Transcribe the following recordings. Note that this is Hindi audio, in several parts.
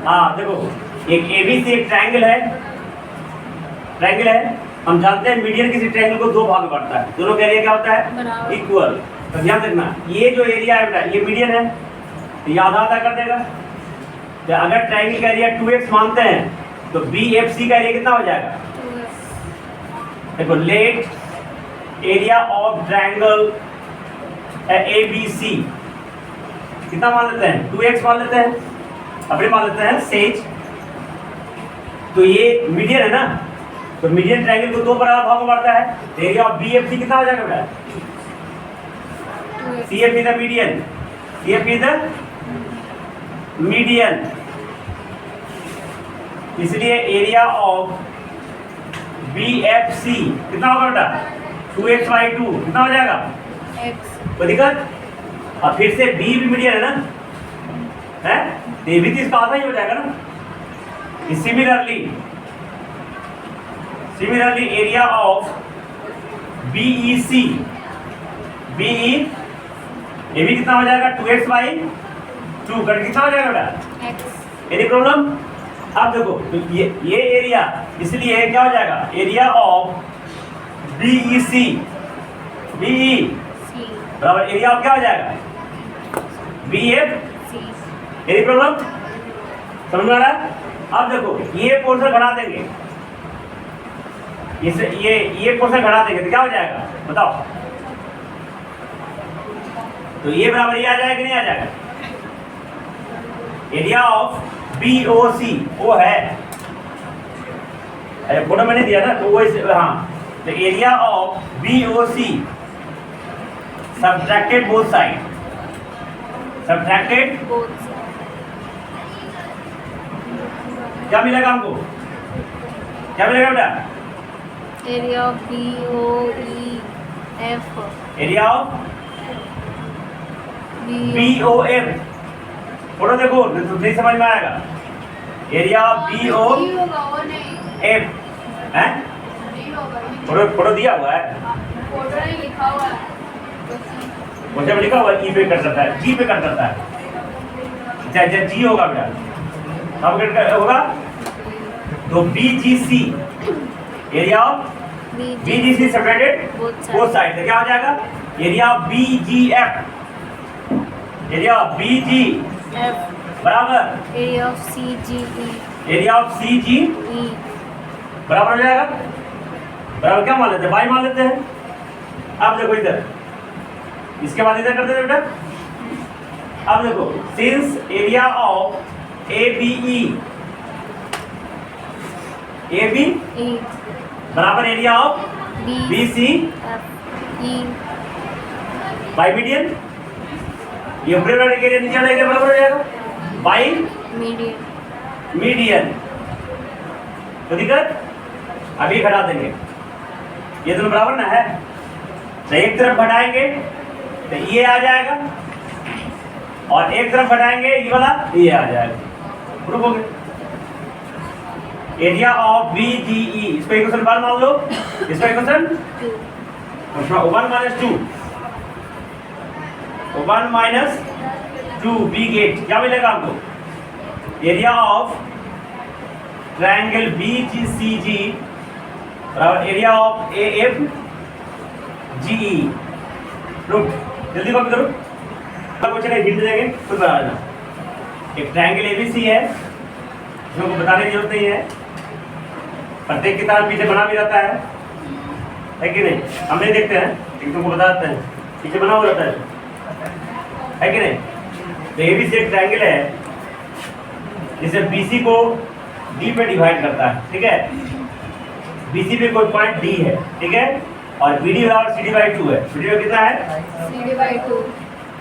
हाँ देखो, एक एबीसी एक ट्रायंगल है। हम जानते हैं मीडियन किसी ट्रायंगल को दो भाग में बांटता है, दोनों का एरिया क्या होता है? इक्वल। तो ध्यान रखना, ये जो एरिया है बेटा ये मीडियन है, तो ये आधा आधा कर देगा। तो अगर ट्रायंगल का एरिया 2x मानते हैं तो BFC का एरिया कितना हो जाएगा? देखो, let area of triangle ABC कितना मान लेते हैं? 2x मान लेते हैं, अपने मान लेते हैं सेज। तो ये मीडियन है ना, तो मीडियन ट्रायंगल को दो बराबर भागों में बांटता है। एरिया ऑफ BFC कितना हो जाएगा बेटा? CF is the median, CF is the median, इसलिए एरिया ऑफ BFC कितना होगा बेटा? 2x/2 कितना हो जाएगा? x। कोई दिक्कत? और फिर से B भी मीडियन है ना, है? ये भी तो इसका आधा ही हो जाएगा ना। Similarly area of BEC, BE ये भी कितना हो जाएगा? 2x/2 कर कितना हो जाएगा बेटा? x। Any problem? अब देखो, तो ये एरिया, इसलिए क्या हो जाएगा? एरिया ऑफ BEC, BE बराबर एरिया ऑफ क्या हो जाएगा? BFC। Any problem? समझ में आ रहा है? अब देखो, ये पोर्शन घटा देंगे, इसे ये पोर्शन घटा देंगे तो क्या हो जाएगा बताओ? तो ये बराबर ये आ जाएगा कि नहीं आ जाएगा? एरिया ऑफ BOC वो है, अरे फोटो मैंने दिया ना, तो वो हाँ, तो area of BOC subtracted both side, subtracted क्या मिलेगा हमको? क्या मिलेगा बेटा? Area of BOEF, area of BOF, photo देखो तो नहीं समझ में आएगा। एरिया ऑफ BOF है, फोटो दिया हुआ है, फोटो नहीं लिखा हुआ है, वो जब लिखा हुआ है E पे कर सकता है, G पे कर सकता है, चाहे G होगा बेटा, अब होगा। तो BGC area of BGC separated both side, क्या हो जाएगा? Area of BGF, area of BGF बराबर area of CGE, area of CGE बराबर हो जाएगा। बराबर क्या मान लेते हैं? y मान लेते हैं। अब देखो इधर, इसके बाद इधर करते हैं बेटा। अब देखो, सिंस एरिया ऑफ ABE बराबर area of BCE by median, ये ऊपर वाले के एरिया नीचे वाले के बराबर हो जाएगा बाई मीडियन। तो दिक्कत? अभी घटा देंगे, ये दोनों बराबर ना है, तो एक तरफ घटाएंगे तो ये आ जाएगा, और एक तरफ घटाएंगे ये वाला, ये आ जाएगा। प्रूफ हो गया। एरिया ऑफ BGE, इसको इक्वेशन 1 मान लो, इसको इक्वेशन 1 - 2 B गेट क्या मिलेगा हमको? एरिया ऑफ ट्रायंगल BCG बराबर एरिया ऑफ AFGE। रुक, जल्दी कॉपी करो, कुछ नहीं हिंट देंगे खुद बता देना। एक ट्रायंगल ABC है, इसमें को बताने की जरूरत नहीं है, प्रत्येक किताब पीछे बना भी रहता है कि नहीं? हम नहीं देखते हैं लेकिन तुमको बता देते हैं, पीछे बना हुआ रहता है कि नहीं? तो ABC एक ट्रायंगल है जिसे BC को D पे डिवाइड करता है, ठीक है? BC पे कोई पॉइंट D है, ठीक है? और BD बराबर CD/2 है। BD कितना है? CD/2।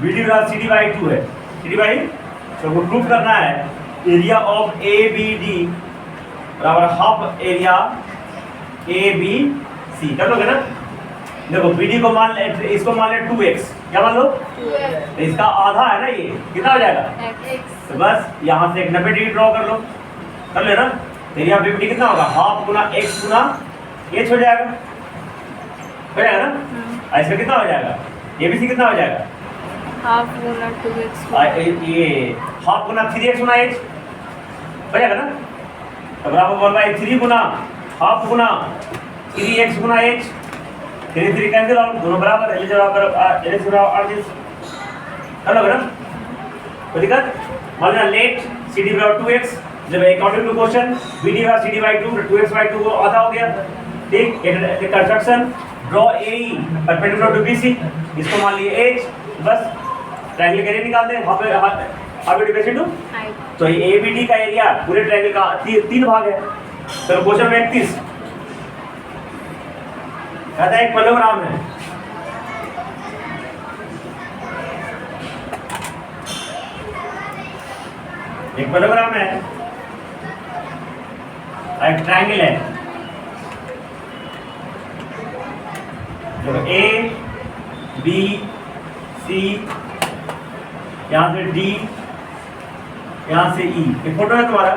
BD बराबर CD/2 है, CD/, तो वो प्रूफ करना है एरिया ऑफ ABD बराबर हाफ एरिया ABC। कर लोगे ना? देखो BD को मान ले, इसको मान ले 2x, क्या मान लो? 2x। तो इसका आधा है ना, ये कितना हो जाएगा? x। तो बस यहाँ से एक 90 डिग्री ड्रॉ कर लो, कर लेना। एरिया ऑफ BD कितना होगा? हाफ गुना x गुना h हो जाएगा, ना? और इसका कितना हो जाएगा? ABC कितना हो जाएगा? हाफ गुना 2x, ये हाफ गुना 3x गुना h, हो जाएगा ना। तो बराबर 1/3 गुना हाफ गुना 3x गुना h, 3 कैंसिल आउट, दोनों बराबर, l बराबर हेलो ना। कोई दिक्कत? मान लो लेट CD बराबर 2x, जब अकॉर्डिंग टू क्वेश्चन BD बराबर CD by 2, 2x/2 वो आधा हो गया। ठीक, एक construction draw AE perpendicular to BC, इसको मान लिए h, बस ट्रायंगल का एरिया निकालते हैं। वहां पे हाफ डिवाइडेड टू हाइट। तो ये ABD का एरिया पूरे ट्रायंगल का 3 भाग है। तो क्वेश्चन 31 कहता है एक पैराग्राम है, एक पैराग्राम है, एक ट्रायंगल है, जो A B C यहाँ से D यहाँ से E, ये फोटो है तुम्हारा।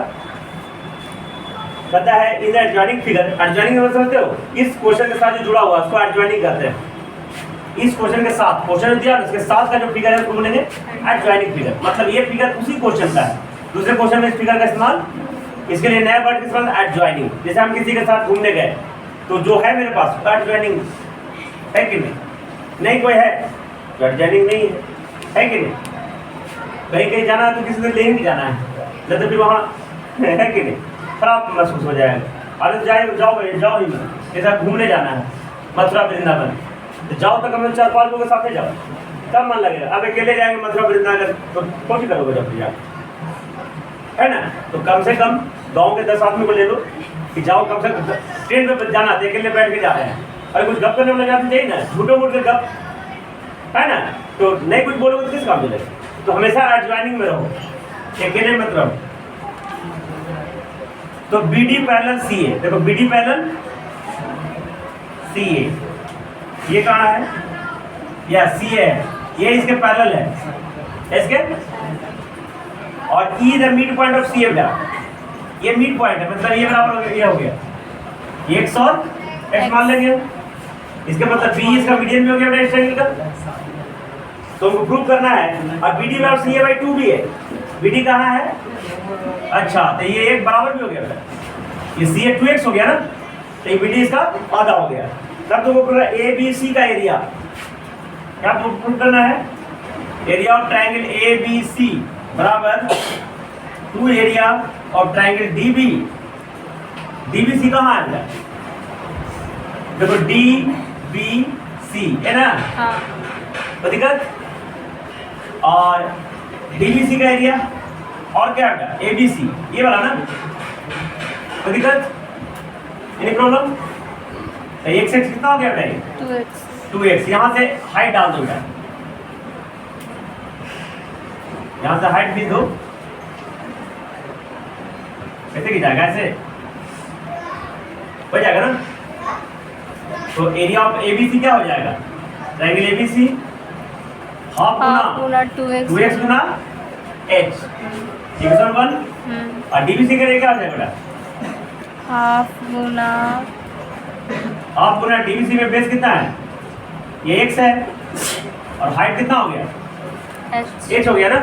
कहता है इन एडजॉइनिंग फिगर, एडजॉइनिंग मतलब समझते हो, इस क्वेश्चन के साथ जो जुड़ा हुआ है उसको एडजॉइनिंग कहते हैं। इस क्वेश्चन के साथ, क्वेश्चन दिया उसके साथ का जो फिगर है उसको बोलेंगे एडजॉइनिंग फिगर। मतलब ये फिगर उसी क्वेश्चन का है, दूसरे क्वेश्चन में इस फिगर का इस्तेमाल, इसके लिए नया वर्ड इस्तेमाल एडजॉइनिंग। जैसे हम किसी के साथ घूमने गए तो जो है मेरे पास एडजॉइनिंग है कि नहीं? नहीं कोई है तो एडजॉइनिंग नहीं है कि नहीं? कहीं कहीं जाना है तो किसी से ले ही नहीं जाना है, नहीं तो फिर वहाँ है कि नहीं, खराब महसूस हो जाएगा। अरे जाओ ही मत, जैसा घूमने जाना है मथुरा वृंदावन, तो जाओ तो कम से 4-5 लोगों के साथ ही जाओ, तब मन लगेगा। अब अकेले जाएंगे मथुरा वृंदावन तो कौन करोगे जब जाओ, है ना? तो कम से कम गाँव के 10 आदमी को ले लो कि जाओ, कम से कम ट्रेन में जाना है अकेले बैठ के जा रहे हैं, अरे कुछ गप करने वाले जाते चाहिए ना, झूठो मूठ के गप, है ना? तो नहीं कुछ बोलोगे तो किस काम मिलेगा? तो हमेशा एडजॉइनिंग में रहो, अकेले मत रहो। तो BD पैरेलल CA, देखो BD पैरेलल CA, ये कहाँ है? या CA है, ये इसके पैरेलल है इसके, और E the mid point of CA बेटा, ये मिड पॉइंट है, मतलब ये बराबर ये हो गया, ये x और x मान लेंगे, इसके मतलब B इसका मीडियन भी हो गया बेटा इस ट्रायंगल का। तो हमको प्रूव करना है, और BD बराबर CA/2 भी है। BD कहाँ है? अच्छा, तो ये एक बराबर भी हो गया, ये CA 2x हो गया ना, तो ये BD इसका आधा हो गया। तब तो वो पूरा ABC का एरिया क्या प्रूव करना है? एरिया ऑफ ट्रायंगल ABC बराबर 2 area of triangle DB। DBC कहाँ है? देखो DBC है ना, हाँ। तो दिक्कत, और DBC का एरिया और क्या है? ABC, ये वाला ना, तो दिक्कत, एनी प्रॉब्लम? x कितना हो गया बेटा? 2x। यहाँ से हाइट डाल दो, यहाँ से हाइट भी दो, कैसे की जाएगा? ऐसे हो जाएगा ना। तो एरिया ऑफ ABC क्या हो जाएगा? ट्रायंगल ABC हाफ गुना 2x गुना h, इक्वेशन 1। और DBC का एरिया क्या हो जाएगा बेटा? हाफ गुना DBC में बेस कितना है? ये x है, और हाइट कितना हो गया? h हो गया ना,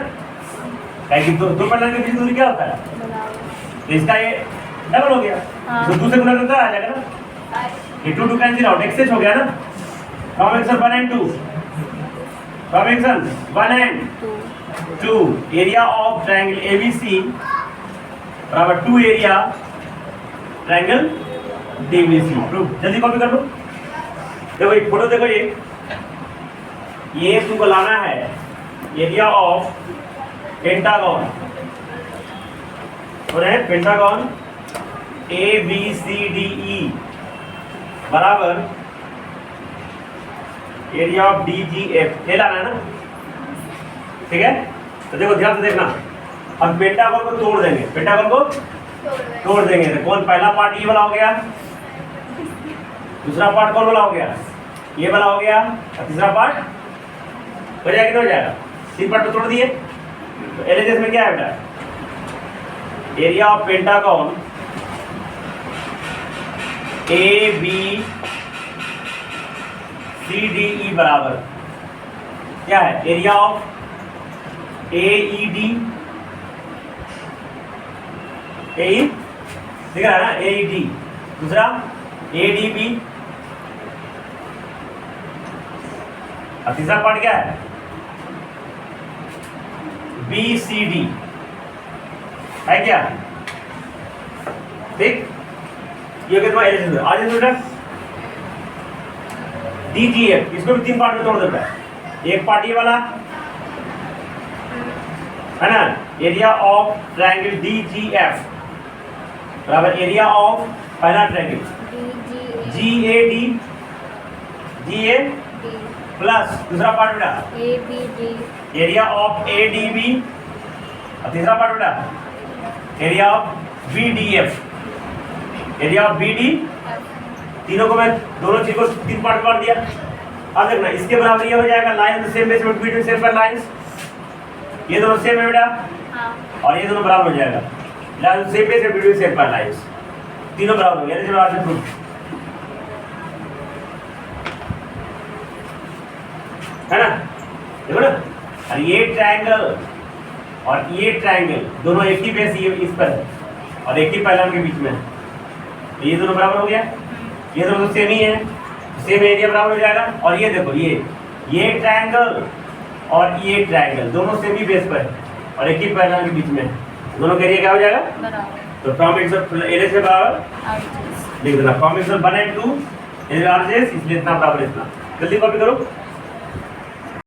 कि दो पैरेलल के बीच दूरी क्या होता है? तो इसका ये डबल हो गया, तो दूसरे गुना करता आ जाएगा ना, ये 2 कैंसिल आउट, x हो गया ना, combination 1 and 2, combination 1 and 2, area of triangle ABC बराबर 2 एरिया ट्रायंगल DBC। प्रूफ जल्दी कॉपी कर लो। देखो ये फोटो देखो, ये तुमको लाना है एरिया ऑफ पेंटागन, और है पेंटागन ABCDE बराबर एरिया ऑफ DGF, ये लाना है ना, ठीक है? तो देखो ध्यान से देखना, अब पेंटागन को तोड़ देंगे, पेंटागन को तोड़ देंगे, तो कौन पहला पार्ट ये वाला हो गया, दूसरा पार्ट कौन वाला हो गया? ये वाला हो गया, और तीसरा पार्ट हो जाएगा, कितना हो जाएगा? 3 पार्ट तो तोड़ दिए। तो LHS में क्या है बेटा? एरिया ऑफ पेंटागन ABCDE बराबर क्या है? एरिया ऑफ AED ए दिख रहा है ना, ए डी। दूसरा ए डी बी। और तीसरा पार्ट क्या है, बी सी डी है क्या, ठीक। ये कितना एलिमेंट आज बेटा डी जी एफ, इसको भी 3 पार्ट में तोड़ देता है। एक पार्ट ये वाला है ना, area of triangle D G F बराबर एरिया ऑफ पहला triangle G A D plus दूसरा पार्ट बेटा A B D area of A D B, और तीसरा पार्ट बेटा area of B D F, area of B D. तीनों को मैं दोनों चीज को 3 पार्ट कर दिया। अब देखना इसके बराबर ये हो जाएगा line the same base between same पर लाइंस, ये दोनों सेम है बेटा और ये दोनों बराबर हो जाएगा line the same base between same पर लाइंस, तीनों बराबर हो गया। चलो आज प्रूफ है ना, देखो ना। और ये ट्रायंगल और ये ट्रायंगल दोनों एक ही बेस ये इस पर है और एक ही पैटर्न के बीच में है, ये दोनों बराबर हो गया। ये दोनों तो सेम ही है, सेम एरिया बराबर हो जाएगा। और ये देखो ये ट्रायंगल और ये ट्रायंगल दोनों सेम ही बेस पर है और एक ही पैटर्न के बीच में है, दोनों का एरिया क्या हो जाएगा बराबर। तो फ्रॉम इट्स एरिया से बराबर लिख देना, from its 1 and 2 area RJs, इसलिए इतना बराबर इतना। जल्दी कॉपी करो।